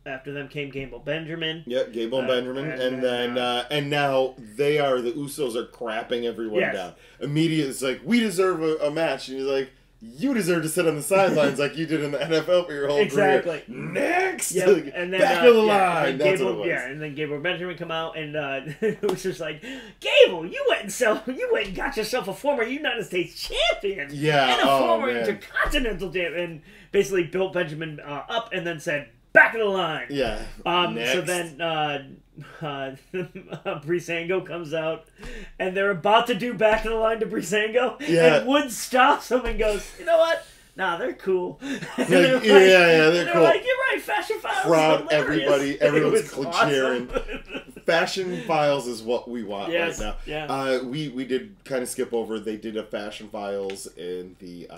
B: Gable Benjamin.
A: Yep, Gable Benjamin. And then and now the Usos are crapping everyone down. Immediately, it's like, we deserve a match. And he's like, you deserve to sit on the sidelines like you did in the NFL for your whole career. Next!
B: Yep.
A: Like,
B: and then,
A: back of the line. That's
B: Gable,
A: what it was.
B: Yeah, and then Gable Benjamin come out, and it was just like, Gable, you went and got yourself a former United States champion.
A: Yeah,
B: and a former Intercontinental champion. And basically built Benjamin up and then said, back of the line.
A: Yeah.
B: Next. So then Breezango comes out, and they're about to do back of the line to Breezango, and Wood stops him and goes, you know what? Nah, they're cool.
A: They're cool.
B: Like, you're right, Fashion Files.
A: Crowd, everyone's cheering. Fashion Files is what we want right now.
B: Yeah.
A: We did kind of skip over. They did a Fashion Files in the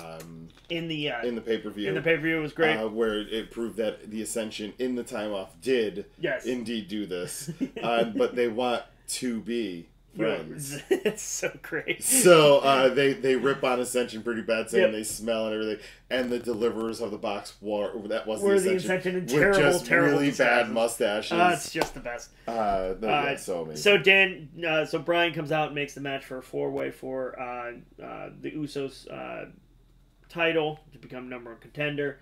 A: pay-per-view.
B: In the pay-per-view, it was great.
A: Where it proved that the Ascension in the time off did indeed do this, but they want to be friends.
B: It's so great.
A: So they rip on Ascension pretty bad, saying they smell and everything. And the deliverers of the box were the Ascension
B: in terrible,
A: with just
B: terrible
A: really
B: disguises.
A: bad mustaches.
B: It's just the best.
A: So amazing.
B: So Brian comes out and makes the match for a 4-way for the Usos title to become #1 contender.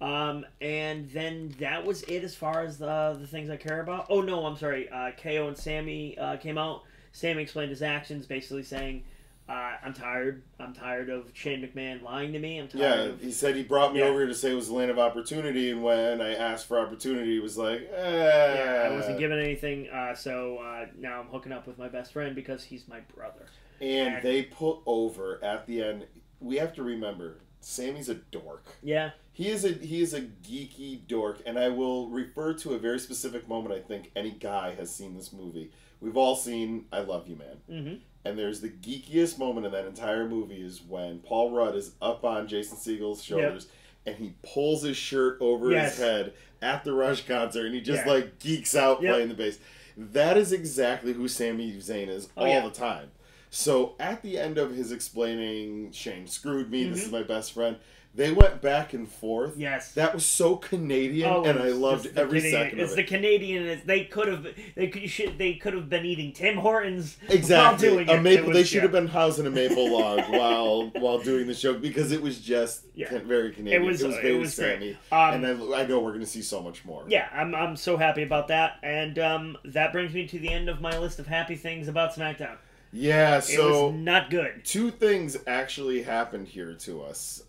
B: And then that was it as far as the things I care about. Oh no, I'm sorry. KO and Sammy came out. Sammy explained his actions, basically saying, I'm tired. I'm tired of Shane McMahon lying to me. I'm tired.
A: He said he brought me over here to say it was the land of opportunity, and when I asked for opportunity, he was like,
B: I wasn't given anything, so now I'm hooking up with my best friend because he's my brother.
A: And they put over, at the end, we have to remember, Sammy's a dork.
B: Yeah.
A: He is a geeky dork, and I will refer to a very specific moment I think any guy has seen this movie. We've all seen I Love You, Man.
B: Mm-hmm.
A: And there's the geekiest moment in that entire movie is when Paul Rudd is up on Jason Segel's shoulders, and he pulls his shirt over his head at the Rush concert, and he just like geeks out playing the bass. That is exactly who Sami Zayn is all the time. So at the end of his explaining, Shane screwed me, this is my best friend, they went back and forth.
B: Yes.
A: That was so Canadian, and I loved every second of it.
B: It's the Canadian. They could have been eating Tim Hortons
A: exactly.
B: while doing it.
A: They should have been housing a maple log while doing the show, because it was just very Canadian. It was very Sammy. And I know we're going to see so much more.
B: Yeah, I'm so happy about that. And that brings me to the end of my list of happy things about SmackDown.
A: Yeah, so...
B: It was not good.
A: Two things actually happened here to us.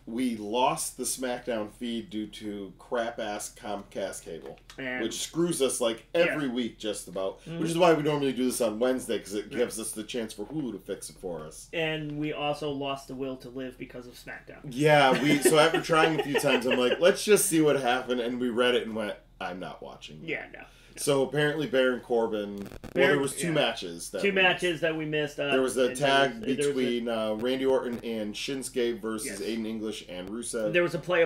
A: We lost the SmackDown feed due to crap-ass Comcast cable, which screws us like every week just about, which is why we normally do this on Wednesday, because it gives us the chance for Hulu to fix it for us.
B: And we also lost the will to live because of SmackDown.
A: Yeah, so after trying a few times, I'm like, let's just see what happened, and we read it and went, I'm not watching.
B: Yeah, no.
A: So apparently Baron Corbin... there was two matches.
B: Two matches that we missed.
A: There was a tag between Randy Orton and Shinsuke versus Aiden English and Rusev.
B: There was a play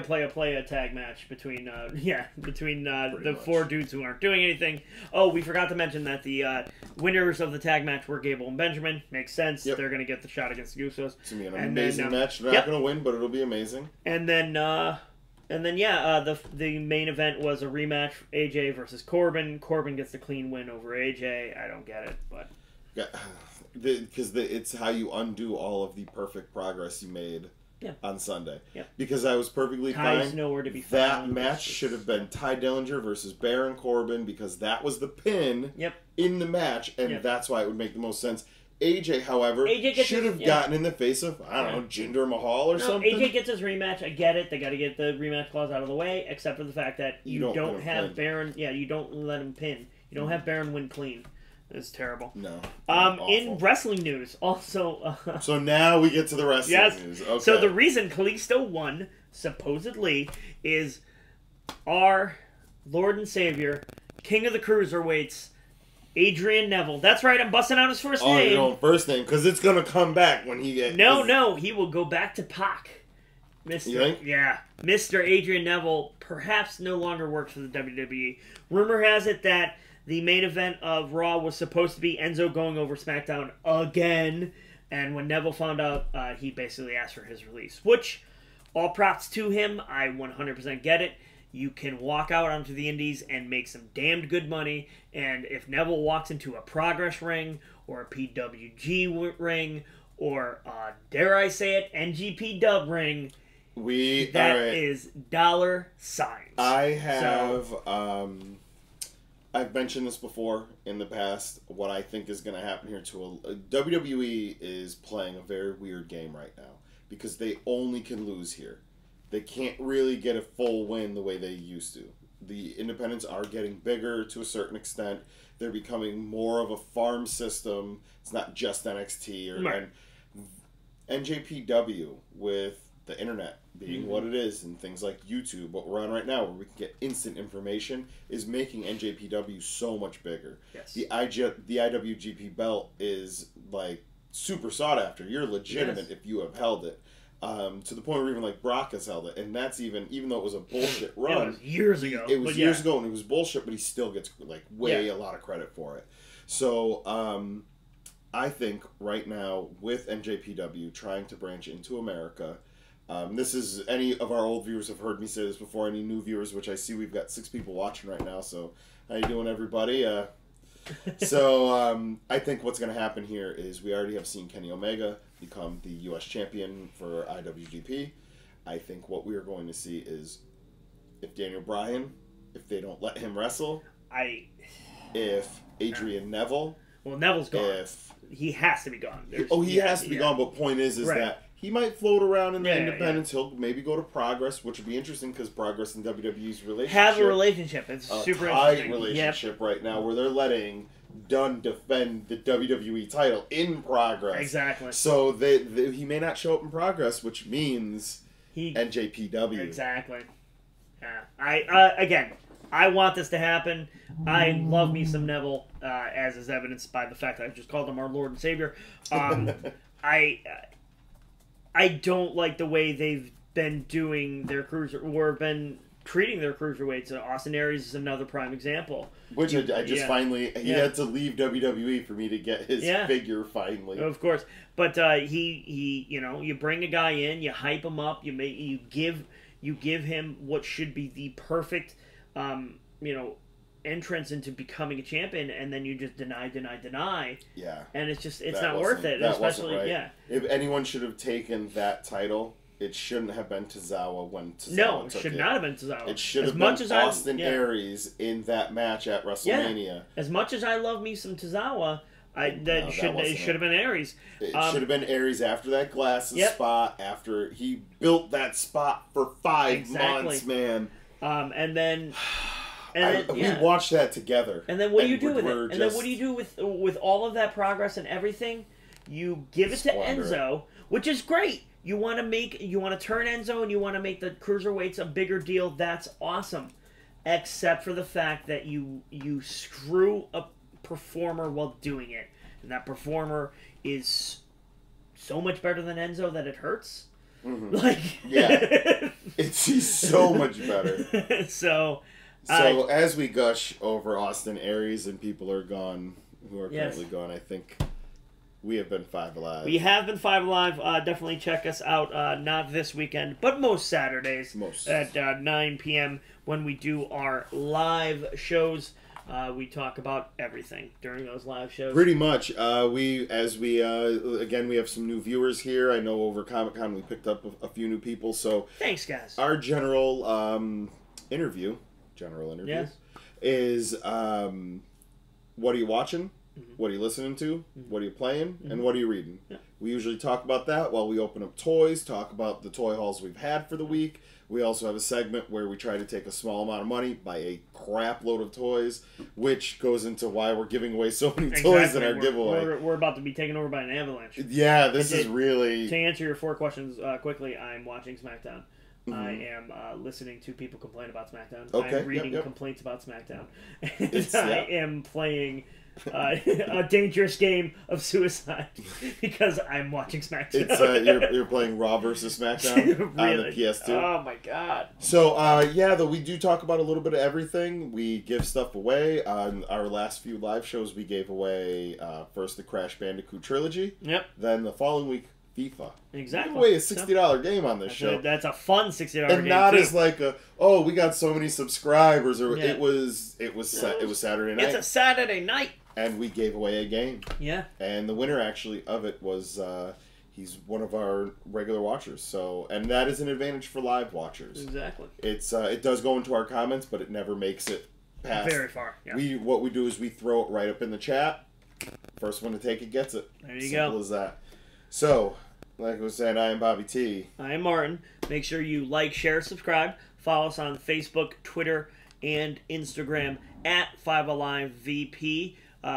B: tag match between the four dudes who aren't doing anything. Oh, we forgot to mention that the winners of the tag match were Gable and Benjamin. Makes sense. Yep. They're going to get the shot against the Usos.
A: It's going to be an amazing match. They're not going to win, but it'll be amazing.
B: And then the main event was a rematch, AJ versus Corbin. Corbin gets the clean win over AJ. I don't get it, but...
A: Because it's how you undo all of the perfect progress you made on Sunday.
B: Yeah.
A: Because I was perfectly
B: Ty's
A: fine.
B: nowhere to be
A: that
B: found.
A: match should have been Ty Dillinger versus Baron Corbin, because that was the pin in the match, and that's why it would make the most sense. AJ, however, should have gotten in the face of, I don't know, Jinder Mahal or something.
B: AJ gets his rematch. I get it. They got to get the rematch clause out of the way, except for the fact that you don't have Baron... Yeah, you don't let him pin. You don't have Baron win clean. It's terrible.
A: No.
B: In wrestling news, also...
A: so now we get to the wrestling news. Okay.
B: So the reason Kalisto won, supposedly, is our Lord and Savior, King of the Cruiserweights, Adrian Neville. That's right, I'm busting out his first name.
A: Oh, your first name, because it's going to come back when he gets...
B: No, he will go back to Pac.
A: You think?
B: Yeah. Mr. Adrian Neville perhaps no longer works for the WWE. Rumor has it that the main event of Raw was supposed to be Enzo going over SmackDown again, and when Neville found out, he basically asked for his release, which, all props to him, I 100% get it. You can walk out onto the indies and make some damned good money, and if Neville walks into a Progress ring, or a PWG ring, or, dare I say it, NGP Dub ring, that is dollar signs.
A: I have, I've mentioned this before in the past, what I think is going to happen here to WWE is playing a very weird game right now, because they only can lose here. They can't really get a full win the way they used to. The independents are getting bigger to a certain extent. They're becoming more of a farm system. It's not just NXT and NJPW, with the internet being what it is, and things like YouTube, what we're on right now, where we can get instant information, is making NJPW so much bigger.
B: Yes.
A: The IWGP belt is like super sought after. You're legitimate if you have held it. To the point where even like Brock has held it, and that's even though it was a bullshit run.
B: It was years ago.
A: It was years ago, and it was bullshit, but he still gets like a lot of credit for it. So I think right now with NJPW trying to branch into America, this is, any of our old viewers have heard me say this before, any new viewers, which I see we've got 6 people watching right now. So how you doing, everybody? I think what's going to happen here is we already have seen Kenny Omega become the U.S. champion for IWGP. I think what we are going to see is, if Daniel Bryan, if they don't let him wrestle, if Adrian Neville...
B: Well, Neville's gone. He has to be gone.
A: He has to be gone, but point is that he might float around in the independents. He'll maybe go to Progress, which would be interesting, because Progress and WWE's relationship...
B: have a relationship. It's super interesting.
A: Relationship right now, where they're letting Dunn defend the WWE title in Progress.
B: Exactly.
A: So he may not show up in Progress, which means NJPW.
B: Exactly. I want this to happen. I love me some Neville, as is evidenced by the fact that I've just called him our Lord and Savior. I don't like the way they've been doing their been treating their cruiserweights. Austin Aries is another prime example.
A: Which I just finally he had to leave WWE for me to get his figure finally.
B: Of course, but he you bring a guy in, you hype him up, you give him what should be the perfect entrance into becoming a champion, and then you just deny.
A: Yeah,
B: and it's not worth it. Especially
A: right. If anyone should have taken that title, it shouldn't have been Tozawa when Tozawa took it.
B: Should not have been Tozawa.
A: It should have been Austin Aries in that match at WrestleMania.
B: Yeah. As much as I love me some Tozawa, it should have been Aries.
A: It should have been Aries after that glasses spot, after he built that spot for 5 months, man.
B: And then...
A: we watched that together.
B: And then what do you do with it? And then what do you do with all of that progress and everything? You give it to Enzo, which is great. You want to turn Enzo, and you want to make the cruiserweights a bigger deal. That's awesome, except for the fact that you screw a performer while doing it, and that performer is so much better than Enzo that it hurts.
A: Mm-hmm. He's so much better.
B: So
A: as we gush over Austin Aries and people are gone, who are currently gone, I think we have been Five Alive.
B: We have been Five Alive. Definitely check us out, not this weekend, but most Saturdays at 9 p.m. when we do our live shows. We talk about everything during those live shows.
A: Pretty much. We have some new viewers here. I know over Comic-Con we picked up a few new people. So
B: thanks, guys.
A: Our general interview is what are you watching? Mm-hmm. What are you listening to? Mm-hmm. What are you playing? Mm-hmm. And what are you reading? Yeah. We usually talk about that while we open up toys, talk about the toy hauls we've had for the week. We also have a segment where we try to take a small amount of money, buy a crap load of toys, which goes into why we're giving away so many toys in our giveaway.
B: We're about to be taken over by an avalanche.
A: Yeah, this is really...
B: To answer your 4 questions quickly, I'm watching SmackDown. Mm-hmm. I am listening to people complain about SmackDown.
A: Okay.
B: I'm reading complaints about SmackDown. And I am playing a dangerous game of suicide because I'm watching SmackDown.
A: It's you're playing Raw versus SmackDown on the PS2.
B: Oh my god!
A: So though we do talk about a little bit of everything. We give stuff away. On our last few live shows, we gave away first the Crash Bandicoot trilogy.
B: Yep.
A: Then the following week, FIFA.
B: Exactly.
A: We gave away a $60 game on this show.
B: That's a fun $60 game.
A: And not as like we got so many subscribers, or it was Saturday night.
B: It's a Saturday night.
A: And we gave away a game.
B: Yeah.
A: And the winner actually of it was he's one of our regular watchers. So, and that is an advantage for live watchers.
B: Exactly.
A: It's it does go into our comments, but it never makes it past
B: very far. Yeah.
A: What we do is we throw it right up in the chat. First one to take it gets it.
B: There you
A: go. Simple as that. So, like I was saying, I am BobbyT.
B: I am Martin. Make sure you like, share, subscribe. Follow us on Facebook, Twitter, and Instagram at 5AliveVP.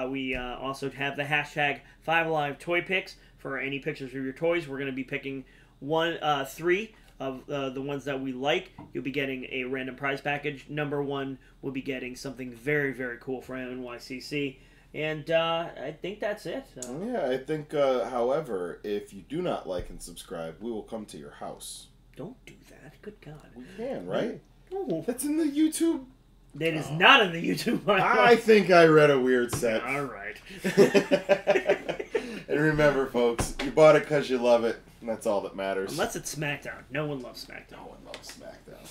B: We also have the hashtag 5AliveToyPicks for any pictures of your toys. We're going to be picking 3 of the ones that we like. You'll be getting a random prize package. Number 1 will be getting something very, very cool for NYCC. And I think that's it.
A: Yeah, I think, however, if you do not like and subscribe, we will come to your house.
B: Don't do that. Good God.
A: We can, right?
B: No.
A: That's in the YouTube.
B: That is not in the YouTube.
A: I think I read a weird set.
B: All right.
A: And remember, folks, you bought it because you love it, and that's all that matters.
B: Unless it's SmackDown. No one loves SmackDown.
A: No one loves SmackDown.